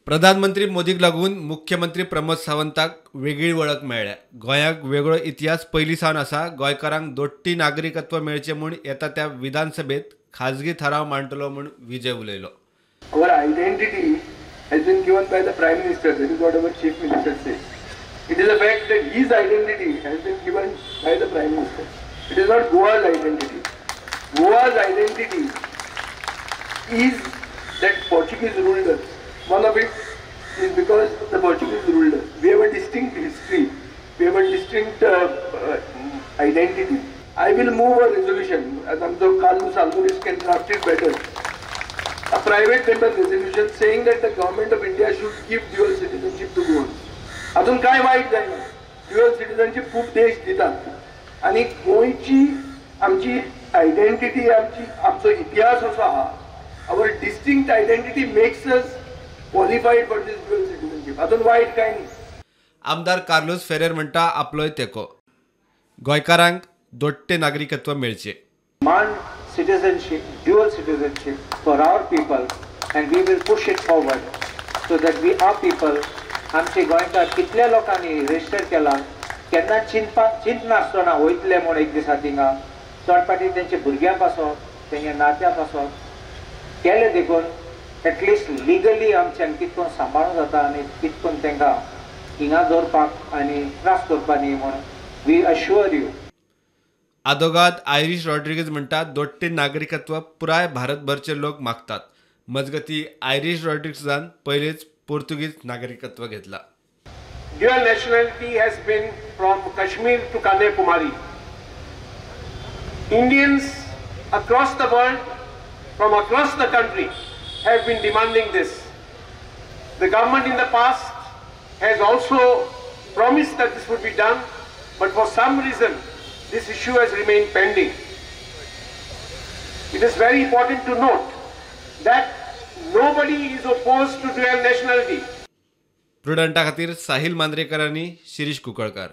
प्रधानमंत्री मोदीक लागून मुख्यमंत्री प्रमोद सावंताक वेगळी वळख मेळ्ळ्या। गोंयाक वेगळो इतिहास पयली सावन आसा। गोंयकारांक दोट्टी नागरिकत्व मेळचे म्हूण येता त्या विधानसभेत खाजगी ठराव मांडटलो म्हूण विजय उलयलो। Our identity has been given by the Prime Minister. That is what our Chief Minister says. It is a fact that his identity has been given by the Prime Minister. It is not Goa's identity. Goa's identity is that Portuguese ruled us. One of it is because the Portuguese ruled us. We have a distinct history. We have a distinct identity. I will move a resolution, as Amzo Kalu Salmuris can draft it better. A private member resolution saying that the government of India should give dual citizenship to Goans. अजून काय वाईट जायना. dual citizenship खूप देश दितात. आणि गोंयची आमची आयडेंटिटी आमचो इतिहास असो हा. Our distinct identity makes us qualified for this dual citizenship. अजून वाईट काय नाही. आमदार कार्लोस फेरेर म्हणटा आपलोय तेको गोंयकारांक दोट्टे नागरिकत्व मेळचे। Demand citizenship, dual citizenship for our people, and we will push it forward so that we our people, आमचे गोंयकार कितल्या लोकांनी रजिस्टर केला, केन्ना चिंत नासतना वयतले म्हूण एक दिसा थिंगा चड पाटी तेंचे भुरग्यां पासत तेंगे नात्या पासत केले देखून एटलिस्ट लिगली आमच्यान कितकोन सांबाळूं जाता आनी कितकोन तेंकां हिंगा दवरपाक आनी त्रास करपाक न्ही म्हूण वी अश्युअर यू। आदोगाद आयरिश रॉड्रिगीज म्हणटा दोट्टे नागरिकत्व पुराय भारतभरचे लोक मागतात। मजगती आयरिश रॉड्रिगीजान पयलेच पोर्तुगीज नागरिकत्व घेतला। Dual nationality has been from Kashmir to Kanyakumari. Indians across the world, from across the country, have been demanding this. The government in the past has also promised that this would be done, but for some reason this issue has remained pending. It is very important to note that nobody is opposed to dual nationality. प्रुडंटा खातीर साहिल मांद्रेकर आनी शिरीष कुंकळकार।